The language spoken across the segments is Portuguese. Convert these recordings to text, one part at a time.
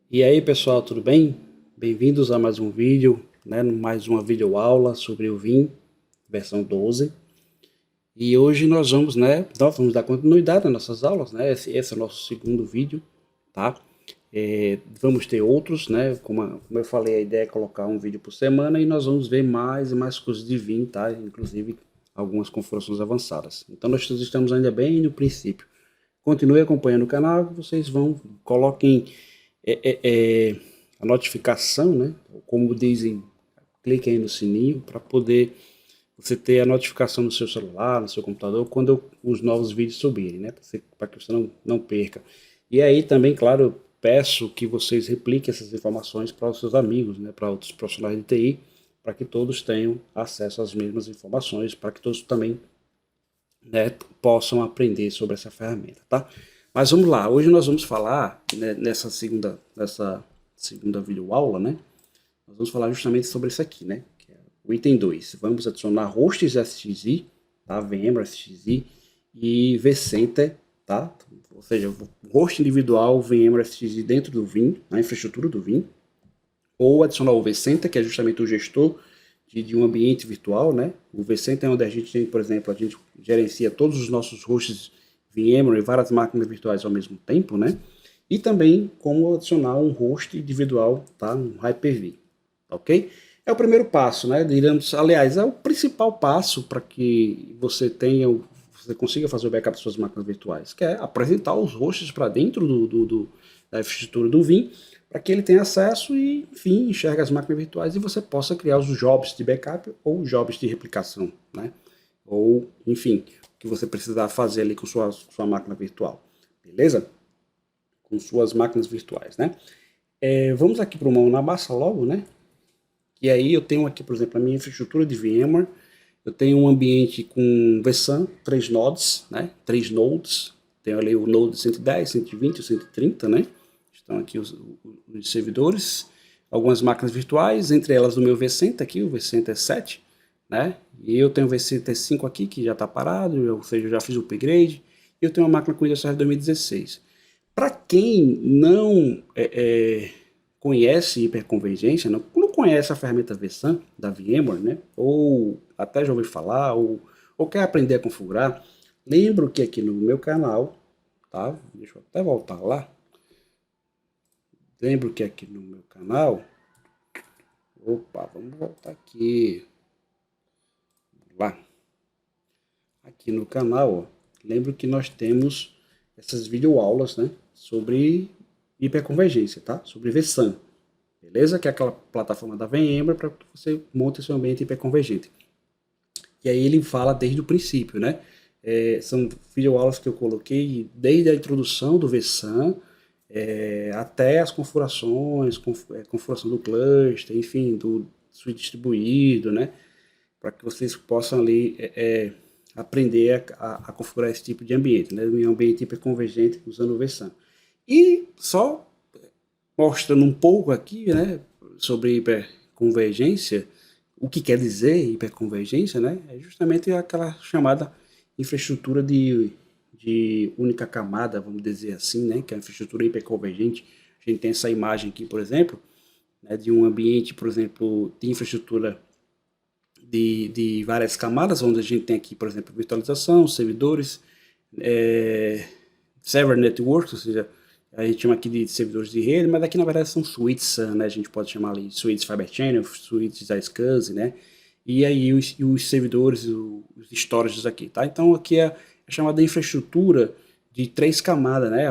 E aí pessoal, tudo bem? Bem-vindos a mais um vídeo, né? Mais uma videoaula sobre o Vim, versão 12. E hoje nós vamos dar continuidade às nossas aulas, né? Esse é o nosso segundo vídeo, tá? Vamos ter outros, né? Como eu falei, a ideia é colocar um vídeo por semana e nós vamos ver mais e mais coisas de Vim, tá? Inclusive algumas configurações avançadas. Então nós estamos ainda bem no princípio. Continue acompanhando o canal, que vocês coloquem é, é, é, a notificação, né? Como dizem, clique aí no sininho para poder você ter a notificação no seu celular, no seu computador, quando os novos vídeos subirem, né? Para que você não perca. E aí também, claro, eu peço que vocês repliquem essas informações para os seus amigos, né? Para outros profissionais de TI, para que todos tenham acesso às mesmas informações, para que todos também, né, possam aprender sobre essa ferramenta, tá? Mas vamos lá, hoje nós vamos falar, né, nessa segunda videoaula, né? Nós vamos falar justamente sobre isso aqui, né? Que é o item 2. Vamos adicionar hosts SXI, tá? VMware SXI e vCenter, tá? Ou seja, host individual VMware SXI dentro do Vim, na infraestrutura do Vim, ou adicionar o vCenter, que é justamente o gestor de um ambiente virtual, né? O vCenter é onde a gente tem, por exemplo, a gente gerencia todos os nossos hosts VMware e várias máquinas virtuais ao mesmo tempo, né? E também como adicionar um host individual, tá? Um Hyper-V, ok? É o primeiro passo, né? Digamos, aliás, é o principal passo para que você consiga fazer o backup das suas máquinas virtuais, que é apresentar os hosts para dentro da infraestrutura do Vim, para que ele tenha acesso e, enfim, enxergue as máquinas virtuais e você possa criar os jobs de backup ou jobs de replicação, né? Ou, enfim, o que você precisar fazer ali com sua máquina virtual, beleza? Com suas máquinas virtuais, né? Vamos aqui para o mão na massa logo, né? E aí eu tenho aqui, por exemplo, a minha infraestrutura de VMware. Eu tenho um ambiente com vSAN, 3 nodes, né? 3 nodes. Tenho ali o node 110, 120 e 130, né? Estão aqui os servidores. Algumas máquinas virtuais, entre elas o meu vCenter aqui, o vCenter 7, né? E eu tenho o vCenter 5 aqui, que já está parado, ou seja, eu já fiz o upgrade. E eu tenho uma máquina com Windows Server 2016. Para quem não conhece hiperconvergência, não conhece a ferramenta vSAN da VMware, né? Ou até já ouviu falar, ou quer aprender a configurar, lembro que aqui no meu canal, tá? Deixa eu até voltar lá. Lembro que aqui no meu canal, opa, vamos voltar aqui, lá. Aqui no canal, ó, lembro que nós temos essas videoaulas, né, sobre hiperconvergência, tá? Sobre vSAN, beleza? Que é aquela plataforma da VMware para que você monte seu ambiente hiperconvergente. E aí ele fala desde o princípio, né? São videoaulas que eu coloquei desde a introdução do vSAN até as configurações, configuração do cluster, enfim, do switch distribuído, né? Para que vocês possam ali aprender a configurar esse tipo de ambiente, né? Um ambiente hiperconvergente usando o vSAN. E só mostrando um pouco aqui, né, sobre hiperconvergência, o que quer dizer hiperconvergência, né? É justamente aquela chamada infraestrutura de única camada, vamos dizer assim, né? Que é a infraestrutura hiperconvergente. A gente tem essa imagem aqui, por exemplo, né, de um ambiente, por exemplo, de infraestrutura de várias camadas, onde a gente tem aqui, por exemplo, virtualização, servidores, server networks, ou seja, a gente chama aqui de servidores de rede, mas aqui na verdade são suítes, né? A gente pode chamar ali suítes Fiber Channel, suítes da SCSI, né? E aí os servidores, os storages aqui, tá? Então aqui é chamada de infraestrutura de 3 camadas, né?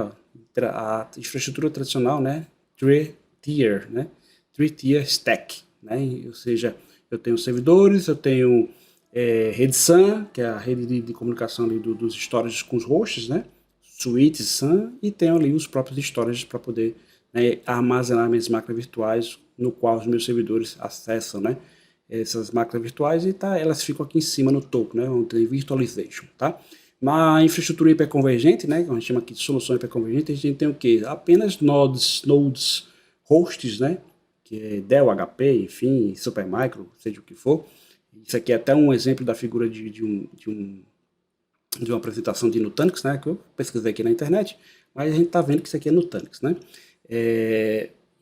A infraestrutura tradicional, né? Three-tier, né? Three-tier stack, né? Ou seja, eu tenho servidores, eu tenho rede SAN, que é a rede de comunicação ali dos storages com os hosts, né? Suíte SAN, e tenho ali os próprios storages para poder, né, armazenar minhas máquinas virtuais, no qual os meus servidores acessam, né, essas máquinas virtuais e tá, elas ficam aqui em cima no topo, né, onde tem virtualization, tá? Na infraestrutura hiperconvergente, né, que a gente chama aqui de solução hiperconvergente, a gente tem o que? Apenas nodes, hosts, né, que é Dell, HP, enfim, Supermicro, seja o que for. Isso aqui é até um exemplo da figura de uma apresentação de Nutanix, né, que eu pesquisei aqui na internet, mas a gente está vendo que isso aqui é Nutanix, né?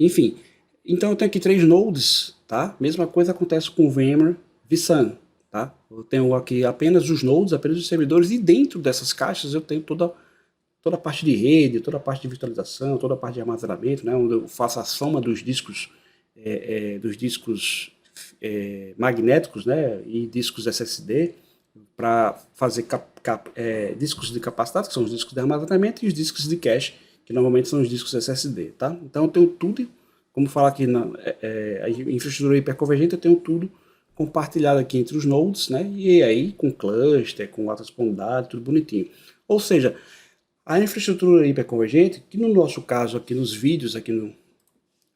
Enfim, então eu tenho aqui 3 nodes, tá? Mesma coisa acontece com o VMware vSAN, tá? Eu tenho aqui apenas os nodes, apenas os servidores, e dentro dessas caixas eu tenho toda a parte de rede, toda a parte de virtualização, toda a parte de armazenamento, né? Onde eu faço a soma dos discos, magnéticos, né? E discos SSD, para fazer discos de capacidade, que são os discos de armazenamento, e os discos de cache, que normalmente são os discos SSD, tá? Então eu tenho tudo, como falar aqui na a infraestrutura hiperconvergente, eu tenho tudo compartilhado aqui entre os nodes, né? E aí com cluster, com alta disponibilidade, tudo bonitinho. Ou seja, a infraestrutura hiperconvergente, que no nosso caso aqui nos vídeos aqui no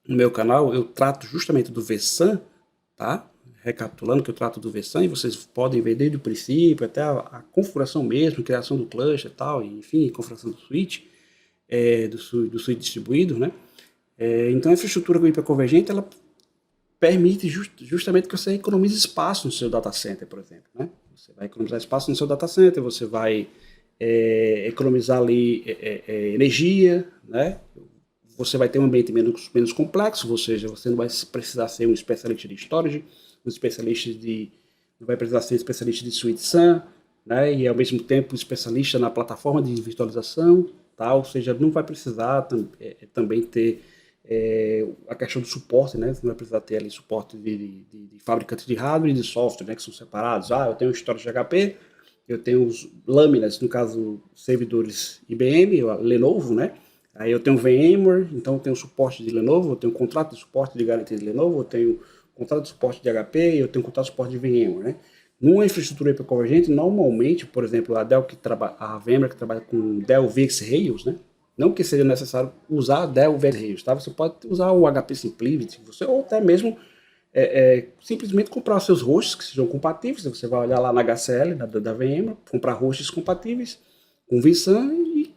meu canal, eu trato justamente do vSAN, tá? Recapitulando que eu trato do vSAN, e vocês podem ver desde o princípio até a configuração mesmo, criação do cluster e tal, enfim, configuração do switch, do switch distribuído, né? Então a infraestrutura hiperconvergente, ela permite justamente que você economize espaço no seu data center, por exemplo, né? Você vai economizar espaço no seu data center, você vai economizar ali energia, né? Você vai ter um ambiente menos complexo, ou seja, você não vai precisar ser um especialista de storage, não vai precisar ser um especialista de suite SAN, né? E ao mesmo tempo especialista na plataforma de virtualização, tá? Ou seja, não vai precisar também ter a questão do suporte, né? Você não vai precisar ter ali suporte de fabricantes de hardware e de software, né? Que são separados. Eu tenho um storage de HP, eu tenho os lâminas, no caso, servidores IBM, Lenovo, né? Aí eu tenho VMware, então eu tenho suporte de Lenovo, eu tenho contrato de suporte de garantia de Lenovo, eu tenho contrato de suporte de HP, eu tenho contrato de suporte de VMware, né? Numa infraestrutura hiperconvergente, normalmente, por exemplo, a VMware que trabalha com Dell VxRails, né? Não que seja necessário usar Dell VxRails, tá? Você pode usar o HP SimpliVity, ou até mesmo simplesmente comprar os seus hosts que sejam compatíveis. Você vai olhar lá na HCL da VMware, comprar hosts compatíveis com vSAN e,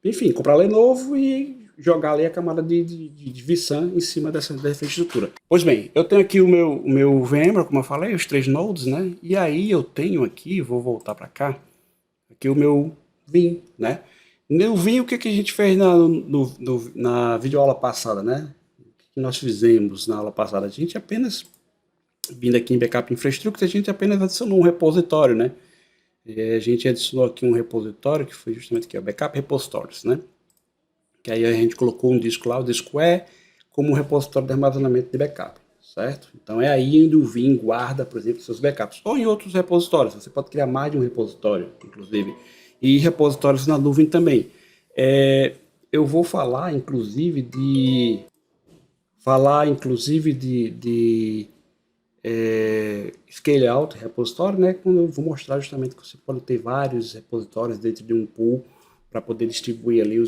enfim, comprar Lenovo e jogar ali a camada de vSAN em cima dessa infraestrutura. Pois bem, eu tenho aqui o meu VMware, como eu falei, os 3 nodes, né? E aí eu tenho aqui, vou voltar para cá, aqui o meu Vim, né? No Vim, o que a gente fez na videoaula passada, né? Que nós fizemos na aula passada? A gente apenas, vindo aqui em Backup Infrastructure, a gente apenas adicionou um repositório, né? A gente adicionou aqui um repositório, que foi justamente aqui, o Backup Repositories, né? Que aí a gente colocou um disco lá, o disco como um repositório de armazenamento de backup, certo? Então é aí onde o Vim guarda, por exemplo, seus backups. Ou em outros repositórios, você pode criar mais de um repositório, inclusive. E repositórios na nuvem também. Eu vou falar, inclusive, de scale out repositório, né? Quando eu vou mostrar justamente que você pode ter vários repositórios dentro de um pool para poder distribuir ali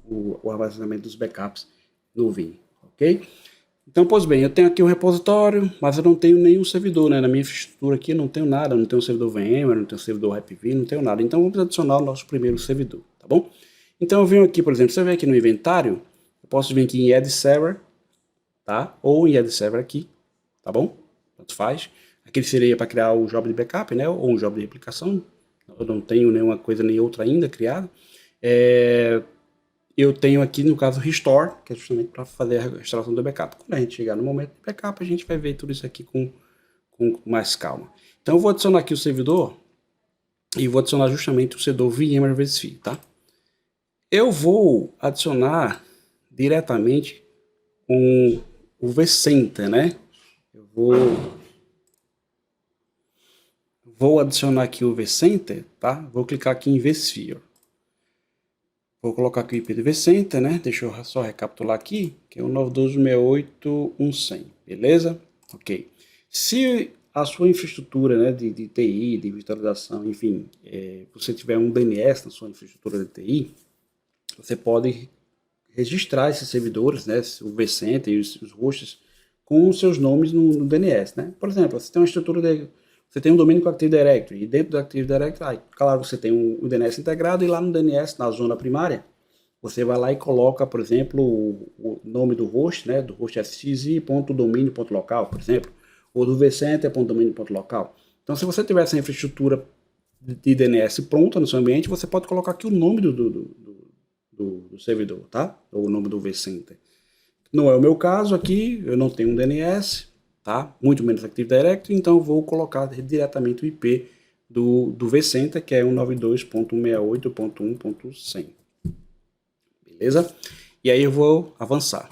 o armazenamento dos backups no Vim, ok? Então, pois bem, eu tenho aqui um repositório, mas eu não tenho nenhum servidor, né? Na minha infraestrutura aqui eu não tenho nada, não tenho um servidor VMware, não tenho um servidor Hyper-V, não tenho nada. Então vamos adicionar o nosso primeiro servidor, tá bom? Então eu venho aqui, por exemplo, se eu venho aqui no inventário, eu posso vir aqui em Add Server, tá? Ou em Add Server aqui, tá bom? Tanto faz. Aqui seria para criar o job de backup, né? Ou um job de replicação. Eu não tenho nenhuma coisa nem outra ainda criada. Eu tenho aqui, no caso, Restore, que é justamente para fazer a restauração do backup. Quando a gente chegar no momento do backup, a gente vai ver tudo isso aqui com mais calma. Então eu vou adicionar aqui o servidor e vou adicionar justamente o servidor VMware vSphere, tá? Eu vou adicionar diretamente com o vCenter, né? Eu vou adicionar aqui o vCenter, tá? Vou clicar aqui em vSphere. Vou colocar aqui o IP do vCenter, né? Deixa eu só recapitular aqui, que é o 92.168.1.100, beleza? Ok. Se a sua infraestrutura, né, de TI, de virtualização, enfim, você tiver um DNS na sua infraestrutura de TI, você pode registrar esses servidores, né, o vCenter e os hosts, com os seus nomes no DNS, né? Por exemplo, você tem uma estrutura você tem um domínio com Active Directory, e dentro do Active Directory, claro, você tem um DNS integrado, e lá no DNS, na zona primária, você vai lá e coloca, por exemplo, o nome do host, né, do host fxi.domínio.local, por exemplo, ou do vcenter.domínio.local. Então, se você tiver essa infraestrutura de DNS pronta no seu ambiente, você pode colocar aqui o nome do servidor, tá? Ou o nome do vCenter. Não é o meu caso aqui, eu não tenho um DNS, tá? Muito menos Active Directory, então eu vou colocar diretamente o IP do vCenter, que é 192.168.1.100. Beleza? E aí eu vou avançar.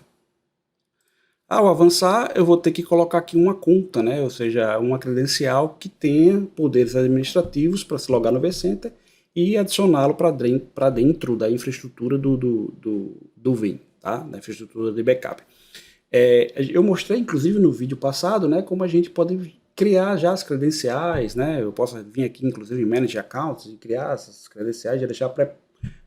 Ao avançar, eu vou ter que colocar aqui uma conta, né? Ou seja, uma credencial que tenha poderes administrativos para se logar no vCenter e adicioná-lo para dentro da infraestrutura do Vim, tá? Da infraestrutura de backup. Eu mostrei, inclusive, no vídeo passado, né, como a gente pode criar já as credenciais, né? Eu posso vir aqui, inclusive, em Manage Accounts e criar essas credenciais, já deixar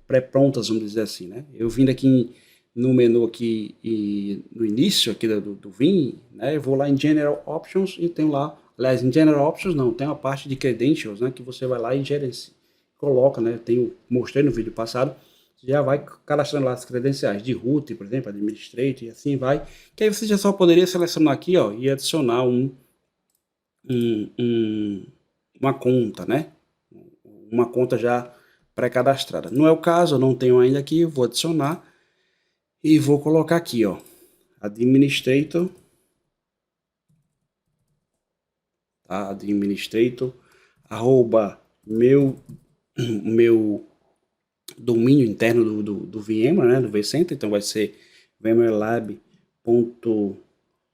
pré-prontas, vamos dizer assim, né? Eu vindo aqui no menu aqui e no início aqui do Vim, né? Eu vou lá em General Options e tenho lá, aliás, em General Options não, tem uma parte de Credentials, né? Que você vai lá e gerencia, coloca, né? Mostrei no vídeo passado, já vai cadastrando lá as credenciais de root, por exemplo, administrator e assim vai, que aí você já só poderia selecionar aqui, ó, e adicionar uma conta, né? Uma conta já pré-cadastrada. Não é o caso, eu não tenho ainda aqui, vou adicionar e vou colocar aqui, ó, administrator, tá? Administrator, arroba meu domínio interno do VMware, né, do vCenter, então vai ser VMwareLab.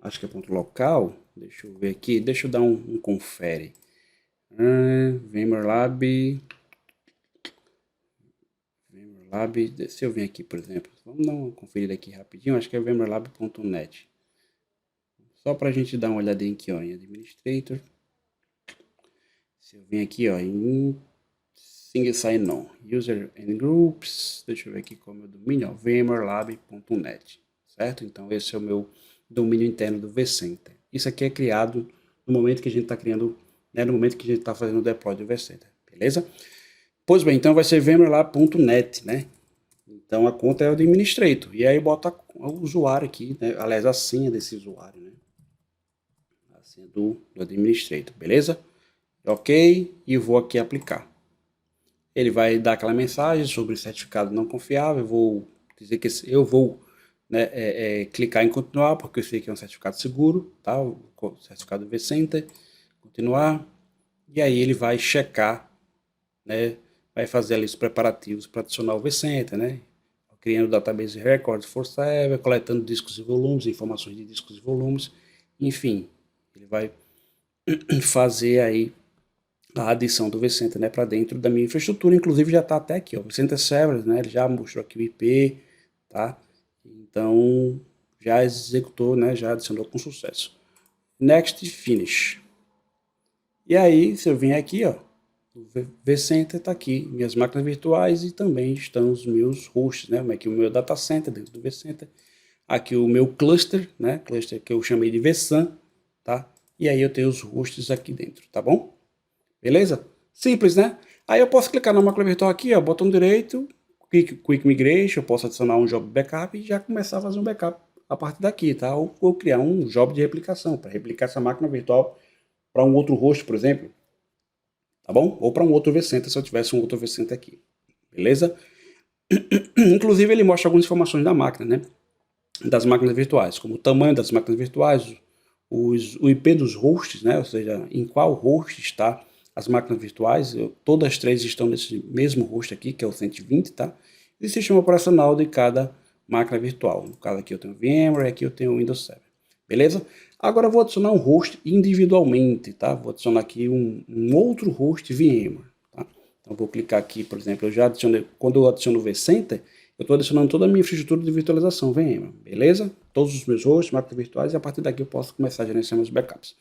Acho que é ponto local, deixa eu ver aqui, deixa eu dar um confere. VMwareLab, se eu vir aqui, por exemplo, vamos dar uma conferida aqui rapidinho, acho que é VMwareLab.net. Só para a gente dar uma olhadinha aqui, ó, em Administrator. Se eu vir aqui, ó, em Single Sign-On, User and Groups, deixa eu ver aqui qual é o meu domínio, ó, VMwareLab.net, certo? Então esse é o meu domínio interno do vCenter. Isso aqui é criado no momento que a gente está criando, né, no momento que a gente está fazendo o deploy do vCenter, beleza? Pois bem, então vai ser VMwareLab.net, né? Então a conta é o administrator, e aí bota o usuário aqui, né? Aliás, a senha desse usuário, né? A senha do administrator, beleza? Ok, e vou aqui aplicar. Ele vai dar aquela mensagem sobre certificado não confiável, eu vou dizer que eu vou, né, clicar em continuar, porque eu sei que é um certificado seguro, tá? O certificado vCenter, continuar, e aí ele vai checar, né, vai fazer ali os preparativos para adicionar o vCenter, né? Criando database records for server, coletando discos e volumes, informações de discos e volumes, enfim, ele vai fazer aí a adição do vCenter, né, para dentro da minha infraestrutura, inclusive já está até aqui, ó, vCenter Servers, né, ele já mostrou aqui o IP, tá? Então já executou, né, já adicionou com sucesso. Next, finish. E aí, se eu vim aqui, ó, o vCenter está aqui, minhas máquinas virtuais e também estão os meus hosts, né, aqui o meu data center dentro do vCenter, aqui o meu cluster, né, cluster que eu chamei de vSAN, tá? E aí eu tenho os hosts aqui dentro, tá bom? Beleza? Simples, né? Aí eu posso clicar na máquina virtual aqui, ó, botão direito, Quick Migration, eu posso adicionar um job backup e já começar a fazer um backup a partir daqui, tá? Ou criar um job de replicação, para replicar essa máquina virtual para um outro host, por exemplo, tá bom? Ou para um outro vCenter, se eu tivesse um outro vCenter aqui, beleza? Inclusive ele mostra algumas informações da máquina, né? Das máquinas virtuais, como o tamanho das máquinas virtuais, o IP dos hosts, né? Ou seja, em qual host está as máquinas virtuais. Todas as três estão nesse mesmo host aqui, que é o 120, tá? E o sistema operacional de cada máquina virtual. No caso aqui eu tenho VMware, aqui eu tenho Windows 7. Beleza? Agora eu vou adicionar um host individualmente, tá? Vou adicionar aqui um outro host VMware, tá? Então vou clicar aqui, por exemplo, eu já adicionei, quando eu adiciono o vCenter, eu estou adicionando toda a minha infraestrutura de virtualização VMware, beleza? Todos os meus hosts, máquinas virtuais, e a partir daqui eu posso começar a gerenciar meus backups.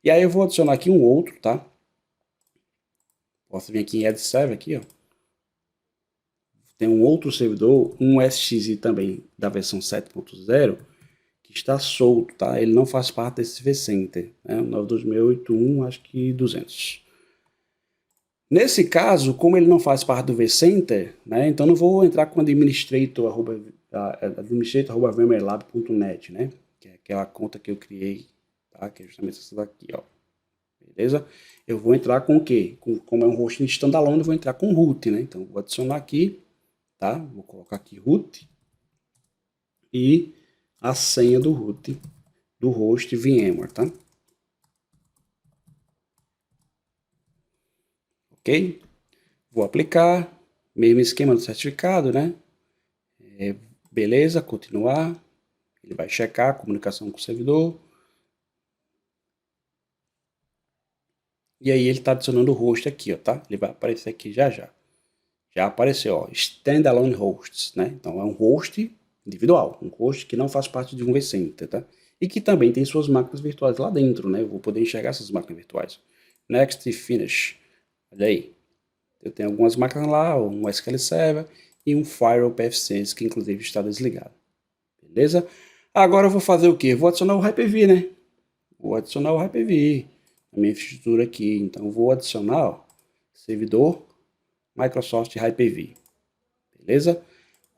E aí eu vou adicionar aqui um outro, tá? Posso vir aqui em Add Server, aqui, ó. Tem um outro servidor, um SXI também, da versão 7.0, que está solto, tá? Ele não faz parte desse vCenter, né? O 92681, acho que 200. Nesse caso, como ele não faz parte do vCenter, né, então não vou entrar com administrator@vmwarelab.net, né, que é aquela conta que eu criei, tá, que é justamente essa daqui, ó. Beleza? Eu vou entrar com o quê? Como é um hosting standalone, eu vou entrar com root, né? Então vou adicionar aqui, tá? Vou colocar aqui root e a senha do root, do host VMware, tá? Ok? Vou aplicar, mesmo esquema do certificado, né? Beleza, continuar. Ele vai checar a comunicação com o servidor. E aí ele está adicionando o host aqui, ó, tá? Ele vai aparecer aqui já já. Já apareceu, ó, standalone hosts, né? Então é um host individual, um host que não faz parte de um vCenter, tá? E que também tem suas máquinas virtuais lá dentro, né? Eu vou poder enxergar essas máquinas virtuais. Next e finish. Olha aí. Eu tenho algumas máquinas lá, um SQL Server e um Firewall PFSense, que inclusive está desligado. Beleza? Agora eu vou fazer o quê? Vou adicionar o Hyper-V, né? Vou adicionar o Hyper-V na minha infraestrutura aqui. Então vou adicionar, ó, servidor Microsoft Hyper-V. Beleza?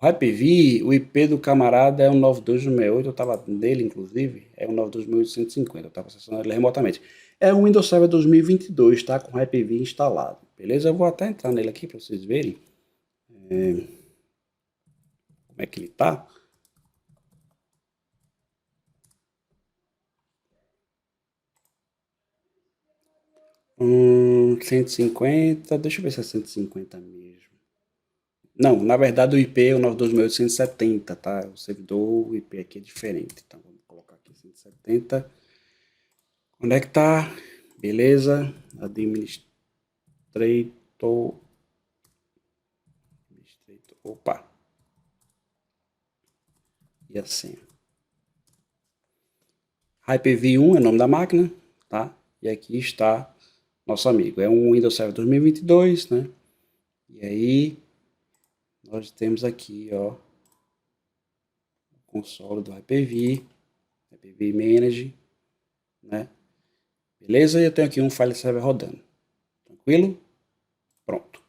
O Hyper-V, o IP do camarada é um 92.168, eu estava nele, inclusive, é um 92.850, eu estava acessando ele remotamente. É um Windows Server 2022, tá? Com Hyper-V instalado. Beleza? Eu vou até entrar nele aqui para vocês verem como é que ele tá. 150, deixa eu ver se é 150 mesmo. Não, na verdade o IP é o 92.870, tá? O servidor, o IP aqui é diferente. Então vamos colocar aqui 170. Onde é que tá? Beleza. Administrator. Opa. E a senha. Hyper-V1 é o nome da máquina, tá? E aqui está nosso amigo. É um Windows Server 2022, né? E aí nós temos aqui, ó, o console do Hyper-V, Hyper-V Manage, né? Beleza? E eu tenho aqui um file server rodando. Tranquilo? Pronto.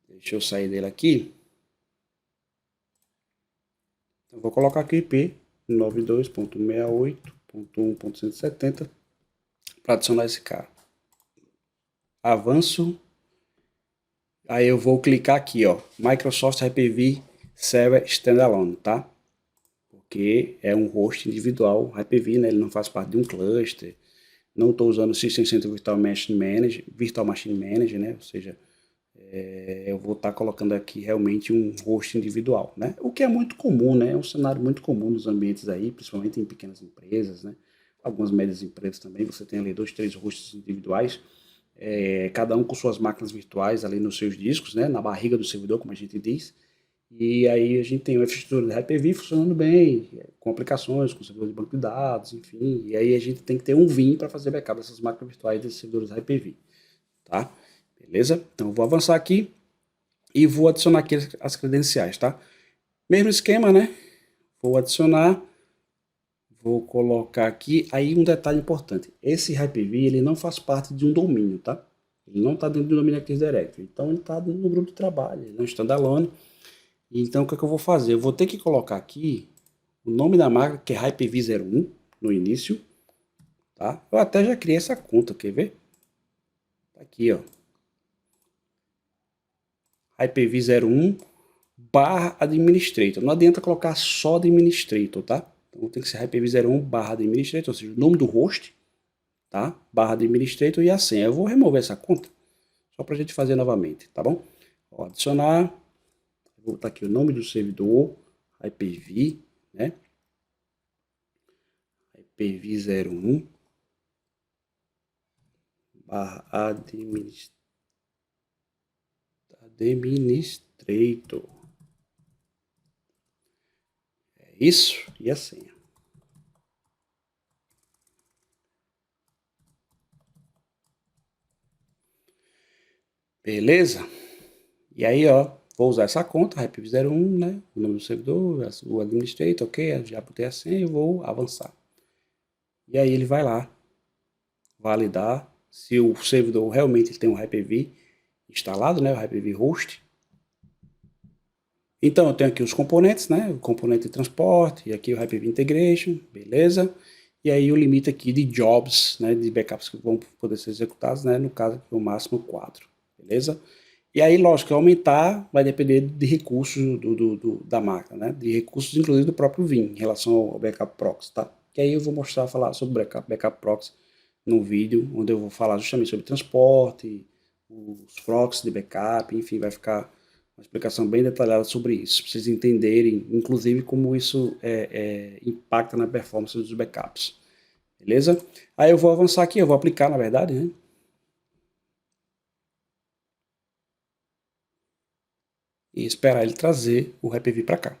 Deixa eu sair dele aqui. Eu vou colocar aqui o IP 92.68.1.170 para adicionar esse cara. Avanço. Aí eu vou clicar aqui, ó, Microsoft Hyper-V Server Standalone, tá? Porque é um host individual Hyper-V, né? Ele não faz parte de um cluster. Não estou usando o System Center Virtual Machine Manager, né? Ou seja, eu vou estar colocando aqui realmente um host individual, né? O que é muito comum, né? É um cenário muito comum nos ambientes aí, principalmente em pequenas empresas, né? Algumas médias empresas também, você tem ali 2, 3 hosts individuais, cada um com suas máquinas virtuais ali nos seus discos, né? Na barriga do servidor, como a gente diz. E aí a gente tem uma infraestrutura de Hyper-V funcionando bem, com aplicações, com servidor de banco de dados, enfim. E aí a gente tem que ter um VIM para fazer backup dessas máquinas virtuais desses servidores Hyper-V, tá? Beleza? Então eu vou avançar aqui e vou adicionar aqui as credenciais, tá? Mesmo esquema, né? Vou adicionar, vou colocar aqui, aí um detalhe importante, esse Hyper-V ele não faz parte de um domínio, tá? Ele não está dentro do domínio Active Directory, então ele está no grupo de trabalho, ele não é standalone. Então o que, é que eu vou fazer? Eu vou ter que colocar aqui o nome da marca, que é Hyper-V01, no início, tá? Eu até já criei essa conta, quer ver? Tá aqui, ó. Hyper-V01 barra administrator. Não adianta colocar só administrator, tá? Então tem que ser Hyper-V01 barra administrator, ou seja, o nome do host, tá? Barra administrator e a senha. Eu vou remover essa conta, só para a gente fazer novamente, tá bom? Ó, adicionar, vou botar aqui o nome do servidor, Hyper-V, né? Hyper-V01 barra administrator. É isso e a senha. Beleza? E aí, ó, vou usar essa conta, Hyper-V01, né? O nome do servidor, o administrator, ok, já botei a senha e vou avançar. E aí ele vai lá validar se o servidor realmente tem um Hyper-V instalado, né? O Hyper-V host. Então eu tenho aqui os componentes, né? O componente de transporte e aqui o Hyper-V Integration, beleza? E aí o limite aqui de jobs, né? De backups que vão poder ser executados, né? No caso aqui o máximo 4, beleza? E aí, lógico, aumentar vai depender de recursos da máquina, né? De recursos, inclusive, do próprio Vim, em relação ao backup proxy, tá? Que aí eu vou mostrar, falar sobre backup proxy no vídeo, onde eu vou falar justamente sobre transporte, os proxies de backup, enfim, vai ficar uma explicação bem detalhada sobre isso, para vocês entenderem, inclusive, como isso impacta na performance dos backups. Beleza? Aí eu vou avançar aqui, eu vou aplicar, na verdade, né? E esperar ele trazer o HyperV para cá.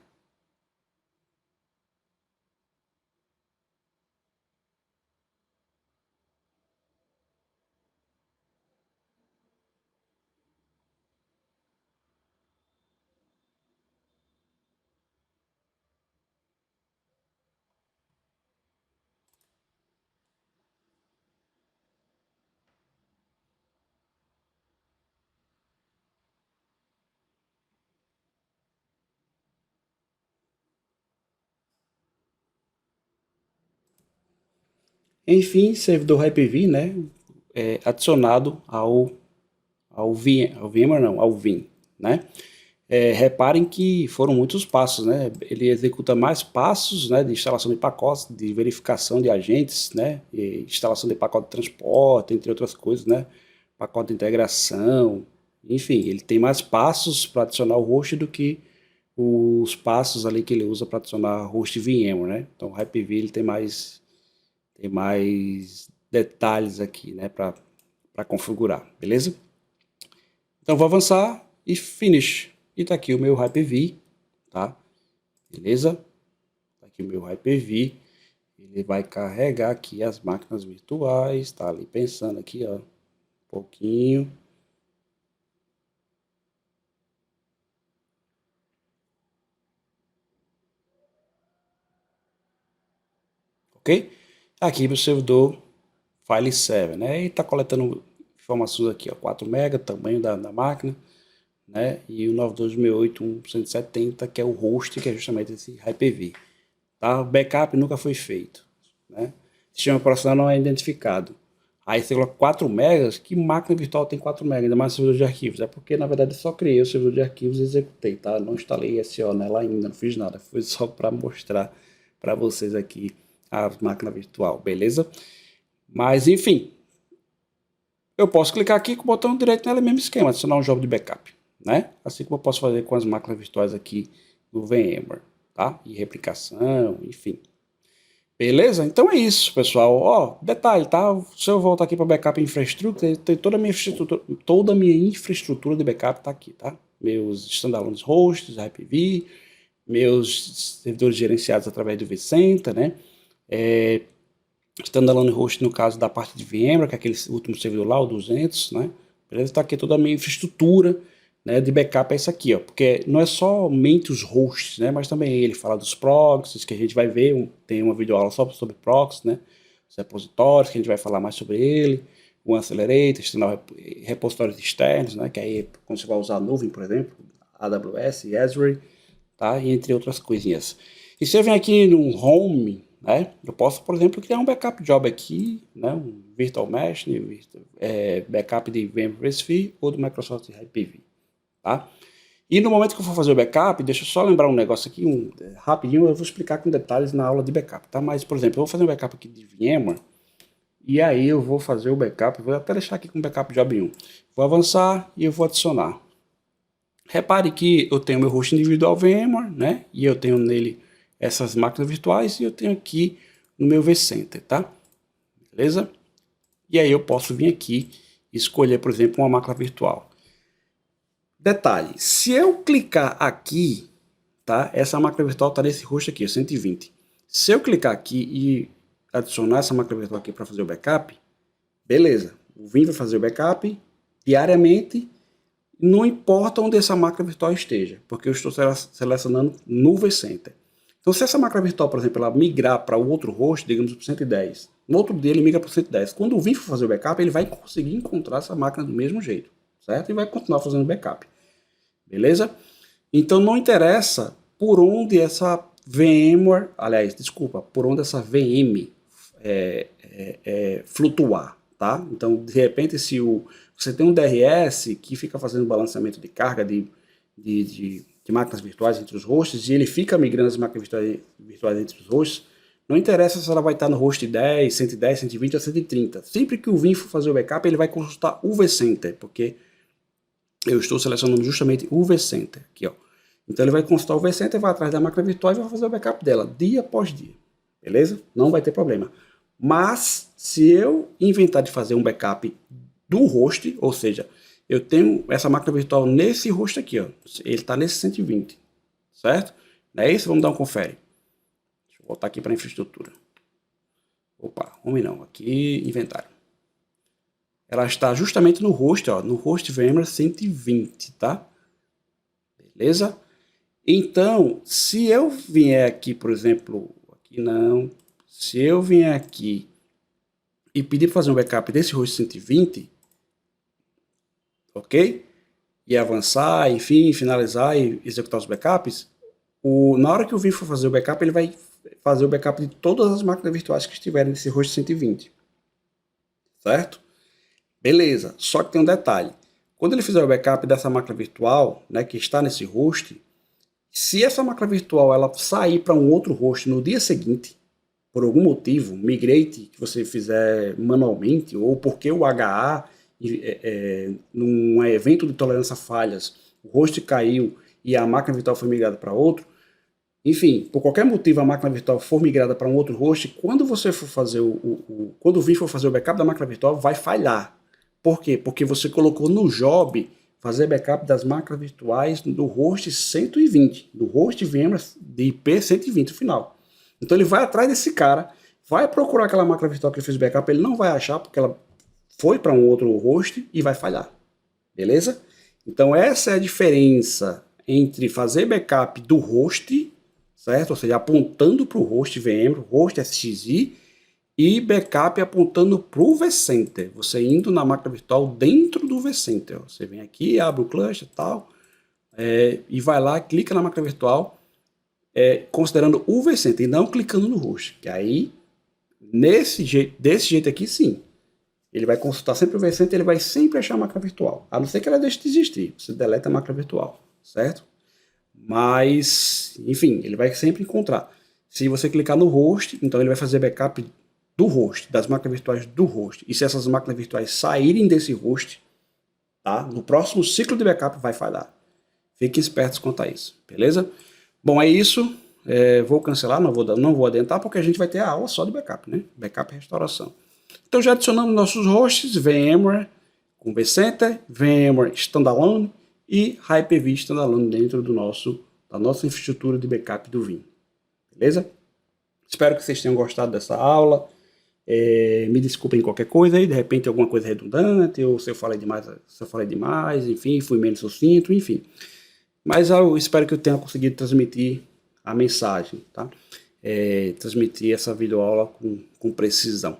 Enfim, servidor Hyper-V, né, adicionado ao VMware, não, ao Vim, né. Reparem que foram muitos passos, né? Ele executa mais passos, né, de instalação de pacotes, de verificação de agentes, né, e instalação de pacote de transporte, entre outras coisas, né, pacote de integração, enfim, ele tem mais passos para adicionar o host do que os passos ali que ele usa para adicionar host VMware, né? Então o Hyper-V ele tem mais detalhes aqui, né, para configurar, beleza? Então vou avançar e finish. E tá aqui o meu Hyper-V, tá? Beleza? Tá aqui o meu Hyper-V. Ele vai carregar aqui as máquinas virtuais, tá ali pensando aqui, ó, um pouquinho. Ok? Aqui meu servidor File 7, né? E tá coletando informações aqui, ó, 4 MB, tamanho da máquina, né? E o 92.168.170, que é o host, que é justamente esse Hyper-V. Tá? O backup nunca foi feito, né? O sistema operacional não é identificado. Aí você coloca 4 megas, que máquina virtual tem 4 megas, ainda mais servidor de arquivos? É porque, na verdade, eu só criei o servidor de arquivos e executei, tá? Não instalei SO nela ainda, não fiz nada. Foi só para mostrar para vocês aqui a máquina virtual, beleza? Mas, enfim, eu posso clicar aqui com o botão direito nela, mesmo esquema, adicionar um job de backup, né? Assim como eu posso fazer com as máquinas virtuais aqui do VMware, tá? E replicação, enfim. Beleza? Então é isso, pessoal. Ó, detalhe, tá? Se eu voltar aqui para backup infraestrutura, tem toda a minha infraestrutura de backup tá aqui, tá? Meus standalone hosts, Hyper-V, meus servidores gerenciados através do vCenter, né? Standalone host no caso da parte de VMware, que é aquele último servidor lá, o 200, né? Beleza? Tá aqui toda a minha infraestrutura, né, de backup é isso aqui, ó, porque não é somente os hosts, né, mas também ele fala dos proxies, que a gente vai ver, tem uma videoaula só sobre proxies, né, os repositórios, que a gente vai falar mais sobre ele, o Accelerator, repositórios externos, né, que aí quando você vai usar a nuvem, por exemplo, AWS, Azure, tá, e entre outras coisinhas. E se eu vem aqui no Home, né, eu posso, por exemplo, criar um backup job aqui, né, um Virtual Mesh, backup de VMware sphere ou do Microsoft Hyper-V. Tá? E no momento que eu for fazer o backup, deixa eu só lembrar um negócio aqui, rapidinho, eu vou explicar com detalhes na aula de backup, tá? Mas, por exemplo, eu vou fazer um backup aqui de VMware, e aí eu vou fazer o backup, vou até deixar aqui com o backup job 1. Vou avançar e eu vou adicionar. Repare que eu tenho meu host individual VMware, né? E eu tenho nele essas máquinas virtuais e eu tenho aqui no meu vCenter, tá? Beleza? E aí eu posso vir aqui e escolher, por exemplo, uma máquina virtual. Detalhe, se eu clicar aqui, tá? Essa máquina virtual está nesse host aqui, 120. Se eu clicar aqui e adicionar essa máquina virtual aqui para fazer o backup, beleza. O Vim vai fazer o backup diariamente, não importa onde essa máquina virtual esteja, porque eu estou selecionando no vCenter. Então, se essa máquina virtual, por exemplo, ela migrar para o outro host, digamos para o 110, no outro dia ele migra para o 110. Quando o Vim for fazer o backup, ele vai conseguir encontrar essa máquina do mesmo jeito, certo? E vai continuar fazendo backup. Beleza? Então não interessa por onde essa VMware, aliás, desculpa, por onde essa VM flutuar, tá? Então, de repente, se o você tem um DRS que fica fazendo balanceamento de carga de máquinas virtuais entre os hosts, e ele fica migrando as máquinas virtuais entre os hosts. Não interessa se ela vai estar no host 10, 110, 120 ou 130. Sempre que o Vim for fazer o backup, ele vai consultar o vCenter, porque eu estou selecionando justamente o vCenter aqui, ó. Então ele vai consultar o vCenter, vai atrás da máquina virtual e vai fazer o backup dela, dia após dia. Beleza? Não vai ter problema. Mas, se eu inventar de fazer um backup do host, ou seja, eu tenho essa máquina virtual nesse host aqui, ó. Ele está nesse 120, certo? Não é isso? Vamos dar um confere. Deixa eu voltar aqui para a infraestrutura. Opa, home não, aqui inventário. Ela está justamente no host, ó, no host VMware 120, tá? Beleza? Então, se eu vier aqui, por exemplo, aqui não, se eu vier aqui e pedir para fazer um backup desse host 120, ok? E avançar, enfim, finalizar e executar os backups, na hora que o Vim for fazer o backup, ele vai fazer o backup de todas as máquinas virtuais que estiverem nesse host 120, certo? Beleza, só que tem um detalhe. Quando ele fizer o backup dessa máquina virtual, né, que está nesse host, se essa máquina virtual ela sair para um outro host no dia seguinte, por algum motivo, migrate que você fizer manualmente, ou porque o HA, num evento de tolerância a falhas, o host caiu e a máquina virtual foi migrada para outro, enfim, por qualquer motivo a máquina virtual for migrada para um outro host, quando você for fazer quando o Vim for fazer o backup da máquina virtual, vai falhar. Por quê? Porque você colocou no job fazer backup das máquinas virtuais do host 120, do host VMware de IP 120 final. Então ele vai atrás desse cara, vai procurar aquela máquina virtual que ele fez backup, ele não vai achar porque ela foi para um outro host e vai falhar. Beleza? Então essa é a diferença entre fazer backup do host, certo? Ou seja, apontando para o host VMware, host SXI, e backup apontando para o vCenter. Você indo na máquina virtual dentro do vCenter. Você vem aqui, abre o cluster e tal, e vai lá, clica na máquina virtual, considerando o vCenter e não clicando no host. Que aí, desse jeito aqui, sim. Ele vai consultar sempre o vCenter, ele vai sempre achar a máquina virtual. A não ser que ela deixe de existir. Você deleta a máquina virtual, certo? Mas, enfim, ele vai sempre encontrar. Se você clicar no host, então ele vai fazer backup do host, das máquinas virtuais do host. E se essas máquinas virtuais saírem desse host, tá? No próximo ciclo de backup vai falhar. Fiquem espertos quanto a isso, beleza? Bom, é isso. Vou cancelar, não vou adiantar, porque a gente vai ter a aula só de backup, né? Backup e restauração. Então já adicionamos nossos hosts, VMware com vCenter, VMware Standalone e Hyper-V Standalone dentro da nossa infraestrutura de backup do Vim. Beleza? Espero que vocês tenham gostado dessa aula. Me desculpem qualquer coisa aí, de repente alguma coisa redundante, ou se eu falei demais, enfim, fui menos sucinto, enfim. Mas eu espero que eu tenha conseguido transmitir a mensagem, tá? Transmitir essa videoaula com precisão.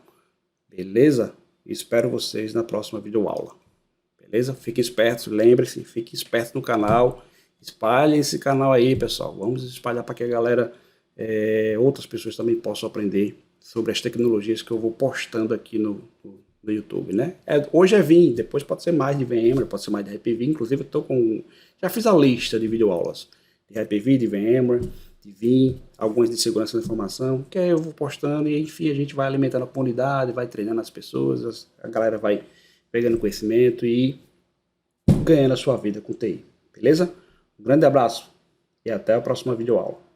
Beleza? Espero vocês na próxima videoaula. Beleza? Fiquem espertos, lembre-se, fiquem espertos no canal. Espalhem esse canal aí, pessoal. Vamos espalhar para que a galera, outras pessoas também possam aprender sobre as tecnologias que eu vou postando aqui no YouTube, né? Hoje é Vim, depois pode ser mais de VMware, pode ser mais de Hyper-V. Inclusive eu já fiz a lista de videoaulas de Hyper-V, de VMware, de Vim, algumas de segurança da informação, que aí eu vou postando e enfim a gente vai alimentando a comunidade, vai treinando as pessoas, a galera vai pegando conhecimento e ganhando a sua vida com TI, beleza? Um grande abraço e até a próxima videoaula.